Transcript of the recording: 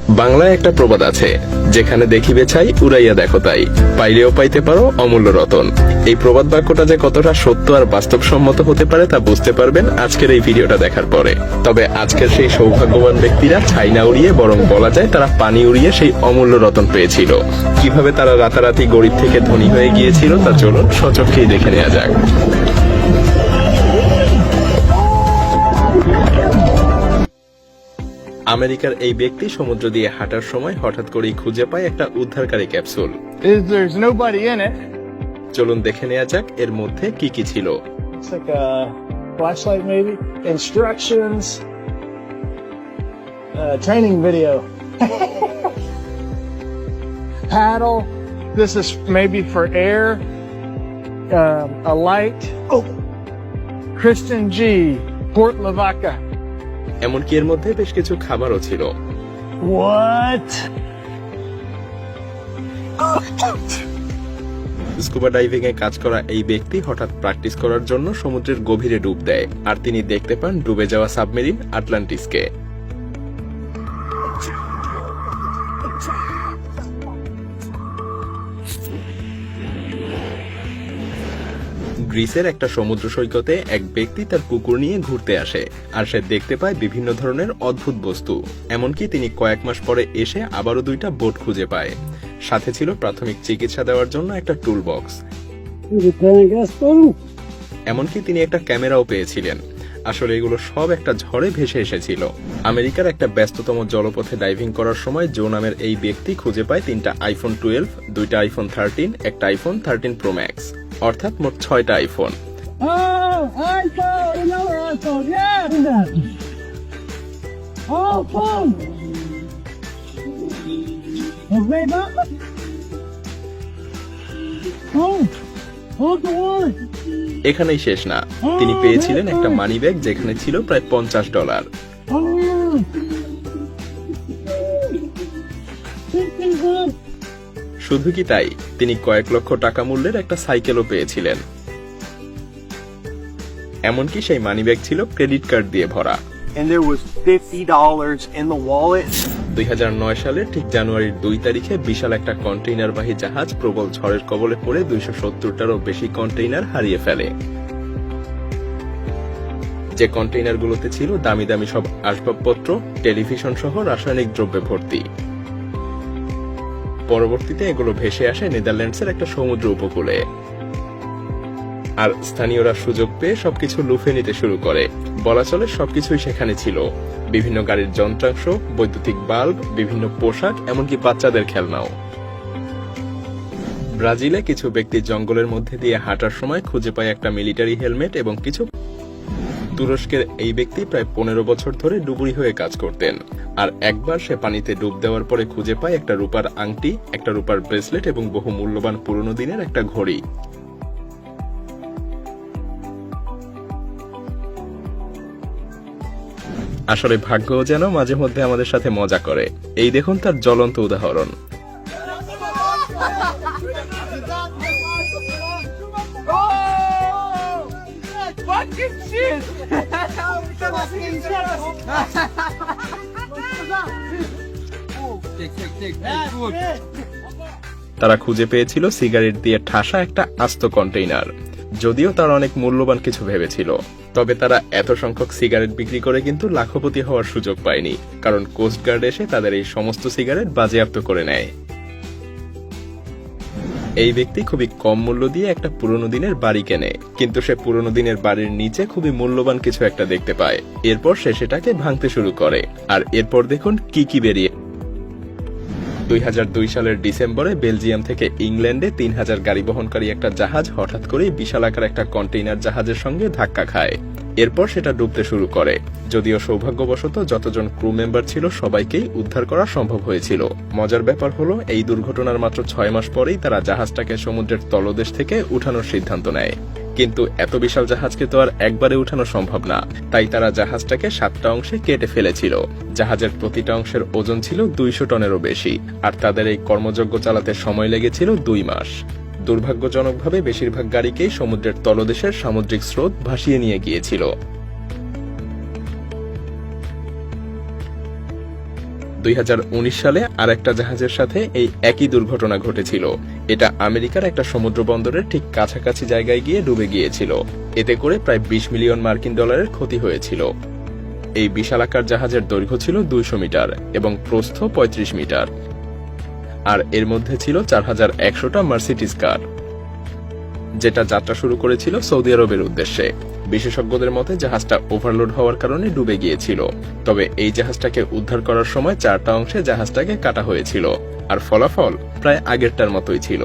বাংলায় একটা প্রবাদ আছে, যেখানে দেখিবে ছাই উড়াইয়া দেখো তাই, পাইলেও পাইতে পারো অমূল্য রতন। এই প্রবাদ বাক্যটা যে কতটা সত্য আর বাস্তবসম্মত হতে পারে তা বুঝতে পারবেন আজকের এই ভিডিওটা দেখার পরে। তবে আজকের সেই সৌভাগ্যবান ব্যক্তিরা ছাই না উড়িয়ে বরং বলা যায় তারা পানি উড়িয়ে সেই অমূল্য রতন পেয়েছিল। কিভাবে তারা রাতারাতি গরিব থেকে ধনী হয়ে গিয়েছিল তা চলুন সচক্ষেই দেখে নেওয়া যাক। আমেরিকার এই ব্যক্তি সমুদ্র দিয়ে হাঁটার সময় হঠাৎ করেই খুঁজে পায় একটা উদ্ধারকারী capsule. There's nobody in it. চলুন দেখে নেওয়া যাক এর মধ্যে কি কি ছিল। It's like a flashlight, maybe. Instructions. Training video. Paddle. This is maybe for air. A light. Oh. Christian G. Port Lavaca. এমনকি এর মধ্যে বেশ কিছু খাবারও ছিল। What? স্কুবা ডাইভিং এ কাজ করা এই ব্যক্তি হঠাৎ প্র্যাকটিস করার জন্য সমুদ্রের গভীরে ডুব দেয়, আর তিনি দেখতে পান ডুবে যাওয়া সাবমেরিন আটলান্টিসকে। গ্রিসের একটা সমুদ্র সৈকতে এক ব্যক্তি তার কুকুর নিয়ে ঘুরতে আসে, আর সে দেখতে পায় বিভিন্ন ধরনের অদ্ভুত বস্তু। এমনকি তিনি কয়েক মাস পরে এসে আবারও 2টা বোট খুঁজে পায়। সাথে ছিল প্রাথমিক চিকিৎসা দেওয়ার জন্য একটা টুল বক্স। এমনকি তিনি একটা ক্যামেরাও পেয়েছিলেন। আসলে এগুলো সব একটা ঝড়ে ভেসে এসেছিল। আমেরিকার একটা ব্যস্ততম জলপথে ডাইভিং করার সময় জো নামের এই ব্যক্তি খুঁজে পায় 3টা আইফোন 12, 2টা আইফোন 13, একটা আইফোন 13 প্রো ম্যাক্স, অর্থাৎ মোট 6টা iPhone. Oh, iPhone! Another iPhone! Yeah! Oh, phone! এখানেই শেষ না, তিনি পেয়েছিলেন একটা মানি ব্যাগ যেখানে ছিল প্রায় $50। শুধু কি তাই, তিনি কয়েক লক্ষ টাকা মূল্যের একটা সাইকেলও পেয়েছিলেন। এমনকি সেই মানি ব্যাগ ছিল ক্রেডিট কার্ড দিয়ে ভরা। And there was $50 in the wallet. 2009 সালের ঠিক জানুয়ারির 2 তারিখে বিশাল একটা কন্টেইনারবাহী জাহাজ প্রবল ঝড়ের কবলে পড়ে 270টারও বেশি কন্টেইনার হারিয়ে ফেলে। যে কন্টেইনারগুলোতে ছিল দামি দামি সব আসবাবপত্র, টেলিভিশন সহ রাসায়নিক দ্রব্যে ভর্তি। পরবর্তীতে এগুলো ভেসে আসে নেদারল্যান্ডসের একটা সমুদ্র উপকূলে, আর স্থানীয়রা সুযোগ পেয়ে সবকিছু লুফে নিতে শুরু করে। বলা চলে সবকিছুই সেখানে ছিল, বিভিন্ন গাড়ির যন্ত্রাংশ, বৈদ্যুতিক বাল্ব, বিভিন্ন পোশাক, এমনকি বাচ্চাদের খেলনাও। ব্রাজিলে কিছু ব্যক্তি জঙ্গলের মধ্যে দিয়ে হাঁটার সময় খুঁজে পায় একটা মিলিটারি হেলমেট এবং কিছু। তুরস্কের এই ব্যক্তি প্রায় 15 বছর ধরে ডুবুরি হয়ে কাজ করতেন, আর একবার সে পানিতে ডুব দেওয়ার পরে খুঁজে পায় একটা রূপার আংটি, একটা রূপার ব্রেসলেট এবং বহু মূল্যবান পুরনো দিনের একটা ঘড়ি। আসলে ভাগ্য যেন মাঝে মধ্যে আমাদের সাথে মজা করে। এই দেখুন তার জ্বলন্ত উদাহরণ। তারা খুঁজে পেয়েছিল সিগারেট দিয়ে ঠাসা একটা আস্ত কন্টেইনার। যদিও তারা অনেক মূল্যবান কিছু ভেবেছিল, তবে তারা এত সংখ্যক সিগারেট বিক্রি করে কিন্তু লাখপতি হওয়ার সুযোগ পায়নি, কারণ কোস্ট গার্ড এসে তাদের এই সমস্ত সিগারেট বাজেয়াপ্ত করে নেয়। এই ব্যক্তি খুবই কম মূল্য দিয়ে একটা পুরনো দিনের বাড়ি কেনে, কিন্তু সে পুরনো দিনের বাড়ির নিচে খুবই মূল্যবান কিছু একটা দেখতে পায়। এরপর সে সেটাকে ভাঙতে শুরু করে, আর এরপর দেখুন কি কি বেরিয়ে। 2002 সালের ডিসেম্বরে বেলজিয়াম থেকে ইংল্যান্ডে 3000 গাড়ি বহনকারী একটা জাহাজ হঠাৎ করেই বিশালাকার একটা কন্টেইনার জাহাজের সঙ্গে ধাক্কা খায়। এরপর সেটা ডুবতে শুরু করে। যদিও সৌভাগ্যবশত যতজন ক্রু মেম্বার ছিল সবাইকেই উদ্ধার করা সম্ভব হয়েছিল। মজার ব্যাপার হলো এই দুর্ঘটনার মাত্র 6 মাস পরেই তারা জাহাজটাকে সমুদ্রের তলদেশ থেকে উঠানোর সিদ্ধান্ত নেয়। কিন্তু এত বিশাল জাহাজকে তো আর একবারে উঠানো সম্ভব না, তাই তারা জাহাজটাকে 7টা অংশে কেটে ফেলেছিল। জাহাজের প্রতিটা অংশের ওজন ছিল 200 টনেরও বেশি, আর তাদের এই কর্মযজ্ঞ চালাতে সময় লেগেছিল 2 মাস। দুর্ভাগ্যজনকভাবে বেশিরভাগ গাড়িকেই সমুদ্রের তলদেশের সামুদ্রিক স্রোত ভাসিয়ে নিয়ে গিয়েছিল। 2019 সালে আরেকটা জাহাজের সাথে এই একই দুর্ঘটনা ঘটেছিল। এটা আমেরিকার একটা সমুদ্র বন্দরের ঠিক কাছাকাছি জায়গায় গিয়ে ডুবে গিয়েছিল। এতে করে প্রায় 20 মিলিয়ন মার্কিন ডলারের ক্ষতি হয়েছিল। এই বিশালাকার জাহাজের দৈর্ঘ্য ছিল 200 মিটার এবং প্রস্থ 35 মিটার, আর এর মধ্যে ছিল 4100টা মার্সিডিজ কার, যেটা যাত্রা শুরু করেছিল সৌদি আরবের উদ্দেশ্যে। বিশেষজ্ঞদের মতে জাহাজটা ওভারলোড হওয়ার কারণে ডুবে গিয়েছিল। তবে এই জাহাজটাকে উদ্ধার করার সময় 4টা অংশে জাহাজটাকে কাটা হয়েছিল, আর ফলাফল প্রায় আগেরটার মতোই ছিল।